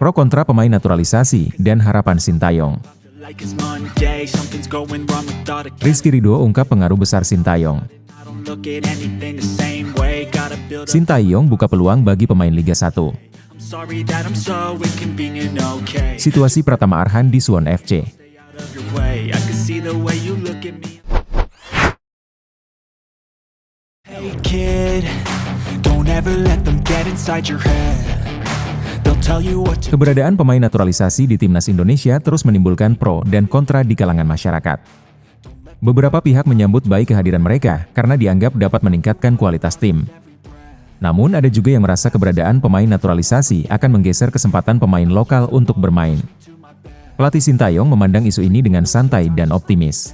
Pro kontra pemain naturalisasi dan harapan Sintayong. Rizky Ridho ungkap pengaruh besar Sintayong. Sintayong buka peluang bagi pemain Liga 1. Situasi Pratama Arhan di Suwon FC. Keberadaan pemain naturalisasi di timnas Indonesia terus menimbulkan pro dan kontra di kalangan masyarakat. Beberapa pihak menyambut baik kehadiran mereka karena dianggap dapat meningkatkan kualitas tim. Namun ada juga yang merasa keberadaan pemain naturalisasi akan menggeser kesempatan pemain lokal untuk bermain. Pelatih Sintayong memandang isu ini dengan santai dan optimis.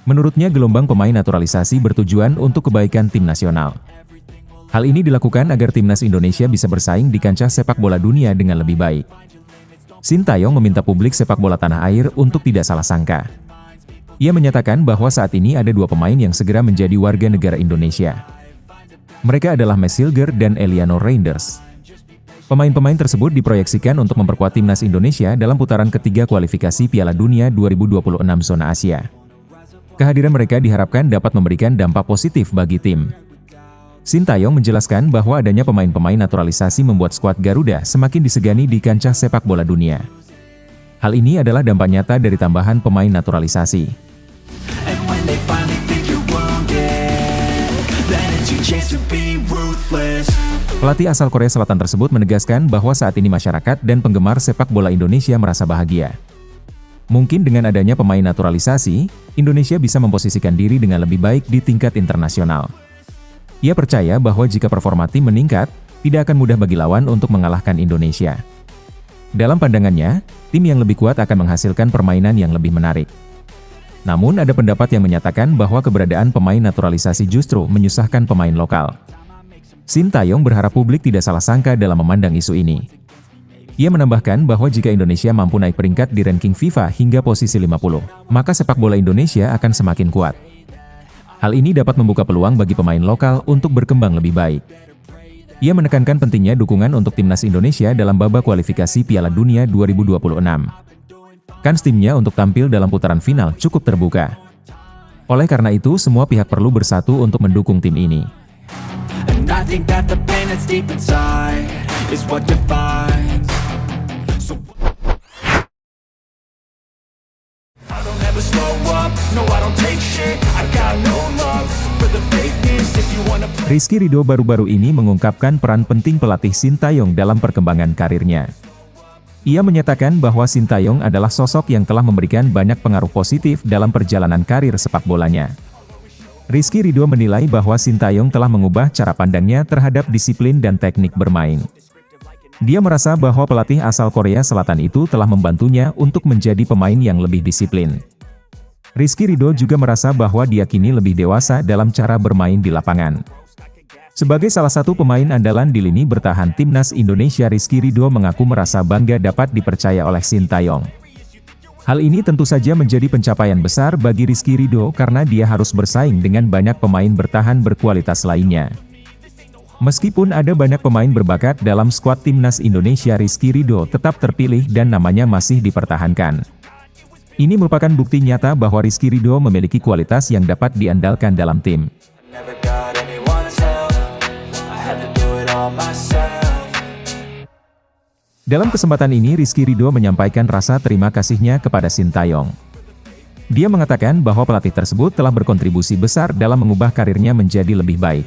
Menurutnya gelombang pemain naturalisasi bertujuan untuk kebaikan tim nasional. Hal ini dilakukan agar timnas Indonesia bisa bersaing di kancah sepak bola dunia dengan lebih baik. Sintayong meminta publik sepak bola tanah air untuk tidak salah sangka. Ia menyatakan bahwa saat ini ada 2 pemain yang segera menjadi warga negara Indonesia. Mereka adalah Messilger dan Eliano Reinders. Pemain-pemain tersebut diproyeksikan untuk memperkuat timnas Indonesia dalam putaran ketiga kualifikasi Piala Dunia 2026 zona Asia. Kehadiran mereka diharapkan dapat memberikan dampak positif bagi tim. Sintayong menjelaskan bahwa adanya pemain-pemain naturalisasi membuat skuad Garuda semakin disegani di kancah sepak bola dunia. Hal ini adalah dampak nyata dari tambahan pemain naturalisasi. Pelatih asal Korea Selatan tersebut menegaskan bahwa saat ini masyarakat dan penggemar sepak bola Indonesia merasa bahagia. Mungkin dengan adanya pemain naturalisasi, Indonesia bisa memposisikan diri dengan lebih baik di tingkat internasional. Ia percaya bahwa jika performa tim meningkat, tidak akan mudah bagi lawan untuk mengalahkan Indonesia. Dalam pandangannya, tim yang lebih kuat akan menghasilkan permainan yang lebih menarik. Namun ada pendapat yang menyatakan bahwa keberadaan pemain naturalisasi justru menyusahkan pemain lokal. Sintayong berharap publik tidak salah sangka dalam memandang isu ini. Ia menambahkan bahwa jika Indonesia mampu naik peringkat di ranking FIFA hingga posisi 50, maka sepak bola Indonesia akan semakin kuat. Hal ini dapat membuka peluang bagi pemain lokal untuk berkembang lebih baik. Ia menekankan pentingnya dukungan untuk timnas Indonesia dalam babak kualifikasi Piala Dunia 2026. Kans timnya untuk tampil dalam putaran final cukup terbuka. Oleh karena itu, semua pihak perlu bersatu untuk mendukung tim ini. Rizky Ridho baru-baru ini mengungkapkan peran penting pelatih Sintayong dalam perkembangan karirnya. Ia menyatakan bahwa Sintayong adalah sosok yang telah memberikan banyak pengaruh positif dalam perjalanan karir sepak bolanya. Rizky Ridho menilai bahwa Sintayong telah mengubah cara pandangnya terhadap disiplin dan teknik bermain. Dia merasa bahwa pelatih asal Korea Selatan itu telah membantunya untuk menjadi pemain yang lebih disiplin. Rizky Ridho juga merasa bahwa dia kini lebih dewasa dalam cara bermain di lapangan. Sebagai salah satu pemain andalan di lini bertahan timnas Indonesia, Rizky Ridho mengaku merasa bangga dapat dipercaya oleh Sintayong. Hal ini tentu saja menjadi pencapaian besar bagi Rizky Ridho karena dia harus bersaing dengan banyak pemain bertahan berkualitas lainnya. Meskipun ada banyak pemain berbakat dalam skuad timnas Indonesia, Rizky Ridho tetap terpilih dan namanya masih dipertahankan. Ini merupakan bukti nyata bahwa Rizky Ridho memiliki kualitas yang dapat diandalkan dalam tim. Dalam kesempatan ini, Rizky Ridho menyampaikan rasa terima kasihnya kepada Sintayong. Dia mengatakan bahwa pelatih tersebut telah berkontribusi besar dalam mengubah karirnya menjadi lebih baik.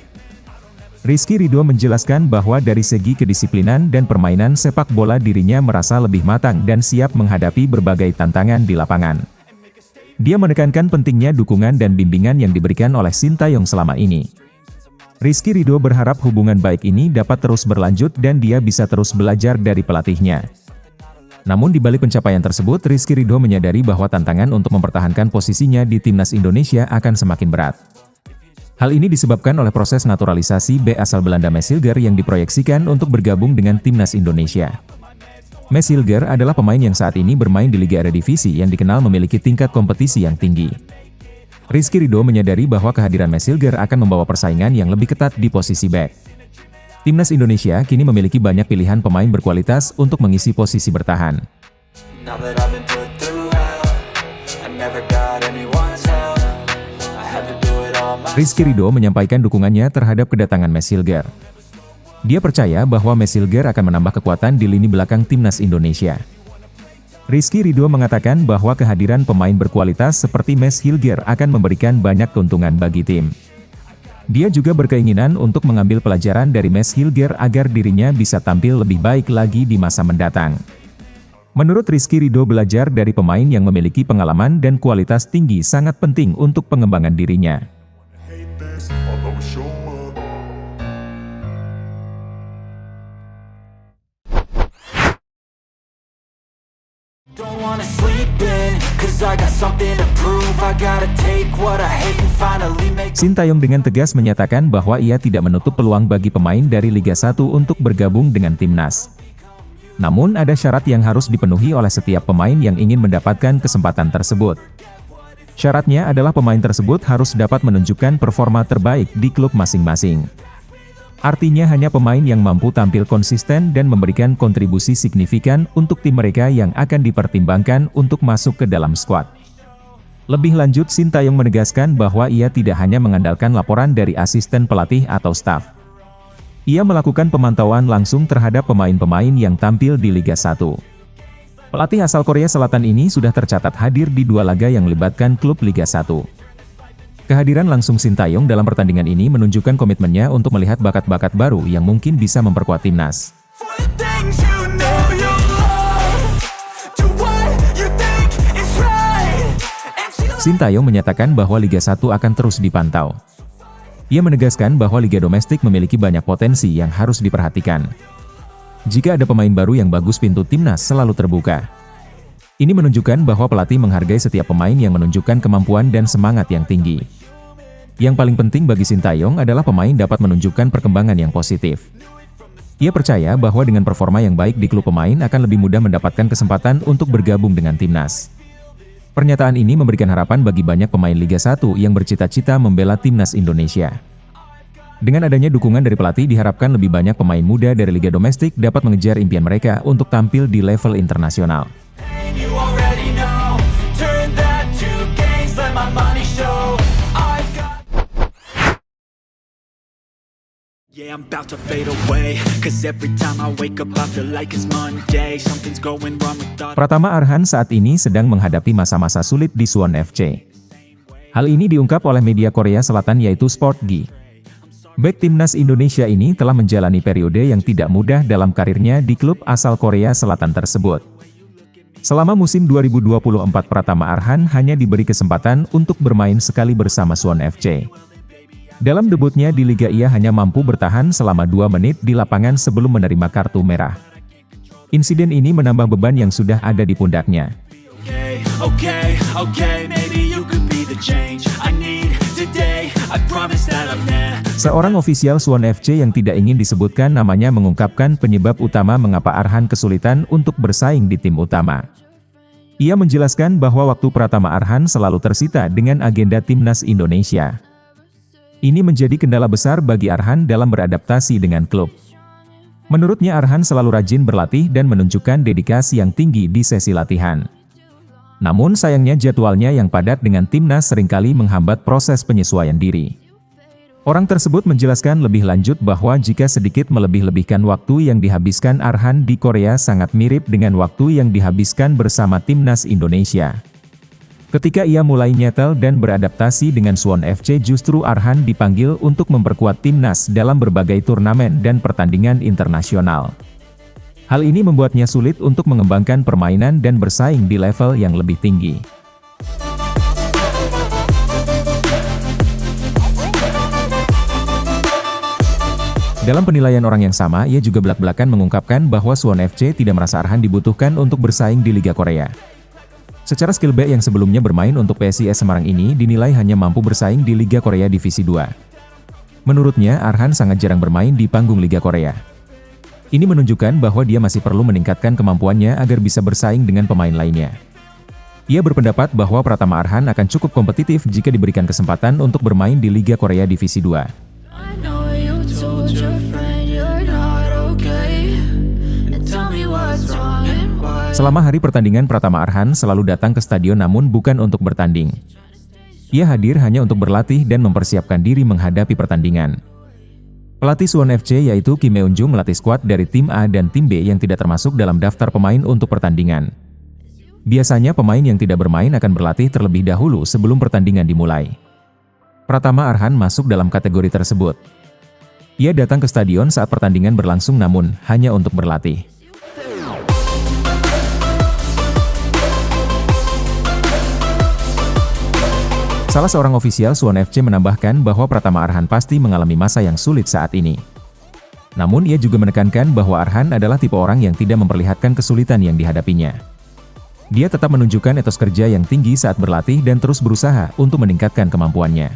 Rizky Ridho menjelaskan bahwa dari segi kedisiplinan dan permainan sepak bola dirinya merasa lebih matang dan siap menghadapi berbagai tantangan di lapangan. Dia menekankan pentingnya dukungan dan bimbingan yang diberikan oleh Sintayong selama ini. Rizky Ridho berharap hubungan baik ini dapat terus berlanjut dan dia bisa terus belajar dari pelatihnya. Namun di balik pencapaian tersebut, Rizky Ridho menyadari bahwa tantangan untuk mempertahankan posisinya di timnas Indonesia akan semakin berat. Hal ini disebabkan oleh proses naturalisasi bek asal Belanda Messilger yang diproyeksikan untuk bergabung dengan timnas Indonesia. Messilger adalah pemain yang saat ini bermain di Liga Eredivisie yang dikenal memiliki tingkat kompetisi yang tinggi. Rizky Ridho menyadari bahwa kehadiran Messilger akan membawa persaingan yang lebih ketat di posisi bek. Timnas Indonesia kini memiliki banyak pilihan pemain berkualitas untuk mengisi posisi bertahan. Now that I've been put through hell, I never got anyone's help. I had to do it all myself. Rizky Ridho menyampaikan dukungannya terhadap kedatangan Max Hilger. Dia percaya bahwa Max Hilger akan menambah kekuatan di lini belakang Timnas Indonesia. Rizky Ridho mengatakan bahwa kehadiran pemain berkualitas seperti Max Hilger akan memberikan banyak keuntungan bagi tim. Dia juga berkeinginan untuk mengambil pelajaran dari Max Hilger agar dirinya bisa tampil lebih baik lagi di masa mendatang. Menurut Rizky Ridho, belajar dari pemain yang memiliki pengalaman dan kualitas tinggi sangat penting untuk pengembangan dirinya. Don't wanna sleep in, 'cause I got something to prove. I gotta take what I hate and finally make. Sintayong dengan tegas menyatakan bahwa ia tidak menutup peluang bagi pemain dari Liga 1 untuk bergabung dengan timnas. Namun ada syarat yang harus dipenuhi oleh setiap pemain yang ingin mendapatkan kesempatan tersebut. Syaratnya adalah pemain tersebut harus dapat menunjukkan performa terbaik di klub masing-masing. Artinya hanya pemain yang mampu tampil konsisten dan memberikan kontribusi signifikan untuk tim mereka yang akan dipertimbangkan untuk masuk ke dalam skuad. Lebih lanjut, Sintayong menegaskan bahwa ia tidak hanya mengandalkan laporan dari asisten pelatih atau staf. Ia melakukan pemantauan langsung terhadap pemain-pemain yang tampil di Liga 1. Pelatih asal Korea Selatan ini sudah tercatat hadir di 2 laga yang melibatkan klub Liga 1. Kehadiran langsung Sintayong dalam pertandingan ini menunjukkan komitmennya untuk melihat bakat-bakat baru yang mungkin bisa memperkuat timnas. Sintayong menyatakan bahwa Liga 1 akan terus dipantau. Ia menegaskan bahwa liga domestik memiliki banyak potensi yang harus diperhatikan. Jika ada pemain baru yang bagus, pintu timnas selalu terbuka. Ini menunjukkan bahwa pelatih menghargai setiap pemain yang menunjukkan kemampuan dan semangat yang tinggi. Yang paling penting bagi Sintayong adalah pemain dapat menunjukkan perkembangan yang positif. Ia percaya bahwa dengan performa yang baik di klub, pemain akan lebih mudah mendapatkan kesempatan untuk bergabung dengan timnas. Pernyataan ini memberikan harapan bagi banyak pemain Liga 1 yang bercita-cita membela timnas Indonesia. Dengan adanya dukungan dari pelatih, diharapkan lebih banyak pemain muda dari liga domestik dapat mengejar impian mereka untuk tampil di level internasional. Yeah, I'm about to fade away, 'cause every time I wake up I feel like it's Monday. Something's going wrong with thought. Pratama Arhan saat ini sedang menghadapi masa-masa sulit di Suwon FC. Hal ini diungkap oleh media Korea Selatan yaitu Sportgi. Bek timnas Indonesia ini telah menjalani periode yang tidak mudah dalam karirnya di klub asal Korea Selatan tersebut. Selama musim 2024, Pratama Arhan hanya diberi kesempatan untuk bermain sekali bersama Suwon FC. Dalam debutnya di liga, ia hanya mampu bertahan selama 2 menit di lapangan sebelum menerima kartu merah. Insiden ini menambah beban yang sudah ada di pundaknya. Seorang ofisial Suwon FC yang tidak ingin disebutkan namanya mengungkapkan penyebab utama mengapa Arhan kesulitan untuk bersaing di tim utama. Ia menjelaskan bahwa waktu Pratama Arhan selalu tersita dengan agenda timnas Indonesia. Ini menjadi kendala besar bagi Arhan dalam beradaptasi dengan klub. Menurutnya, Arhan selalu rajin berlatih dan menunjukkan dedikasi yang tinggi di sesi latihan. Namun sayangnya jadwalnya yang padat dengan timnas seringkali menghambat proses penyesuaian diri. Orang tersebut menjelaskan lebih lanjut bahwa jika sedikit melebih-lebihkan waktu yang dihabiskan Arhan di Korea sangat mirip dengan waktu yang dihabiskan bersama timnas Indonesia. Ketika ia mulai nyetel dan beradaptasi dengan Suwon FC, justru Arhan dipanggil untuk memperkuat timnas dalam berbagai turnamen dan pertandingan internasional. Hal ini membuatnya sulit untuk mengembangkan permainan dan bersaing di level yang lebih tinggi. Dalam penilaian orang yang sama, ia juga belak-belakan mengungkapkan bahwa Suwon FC tidak merasa Arhan dibutuhkan untuk bersaing di Liga Korea. Secara skill bek yang sebelumnya bermain untuk PSIS Semarang ini dinilai hanya mampu bersaing di Liga Korea Divisi 2. Menurutnya, Arhan sangat jarang bermain di panggung Liga Korea. Ini menunjukkan bahwa dia masih perlu meningkatkan kemampuannya agar bisa bersaing dengan pemain lainnya. Ia berpendapat bahwa Pratama Arhan akan cukup kompetitif jika diberikan kesempatan untuk bermain di Liga Korea Divisi 2. I know you told your friend you're Selama hari pertandingan, Pratama Arhan selalu datang ke stadion namun bukan untuk bertanding. Ia hadir hanya untuk berlatih dan mempersiapkan diri menghadapi pertandingan. Pelatih Suwon FC yaitu Kim Eun-jung melatih skuad dari tim A dan tim B yang tidak termasuk dalam daftar pemain untuk pertandingan. Biasanya pemain yang tidak bermain akan berlatih terlebih dahulu sebelum pertandingan dimulai. Pratama Arhan masuk dalam kategori tersebut. Ia datang ke stadion saat pertandingan berlangsung namun hanya untuk berlatih. Salah seorang ofisial Suwon FC menambahkan bahwa Pratama Arhan pasti mengalami masa yang sulit saat ini. Namun ia juga menekankan bahwa Arhan adalah tipe orang yang tidak memperlihatkan kesulitan yang dihadapinya. Dia tetap menunjukkan etos kerja yang tinggi saat berlatih dan terus berusaha untuk meningkatkan kemampuannya.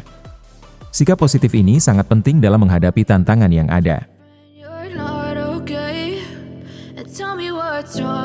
Sikap positif ini sangat penting dalam menghadapi tantangan yang ada. You're not okay, and tell me what's wrong.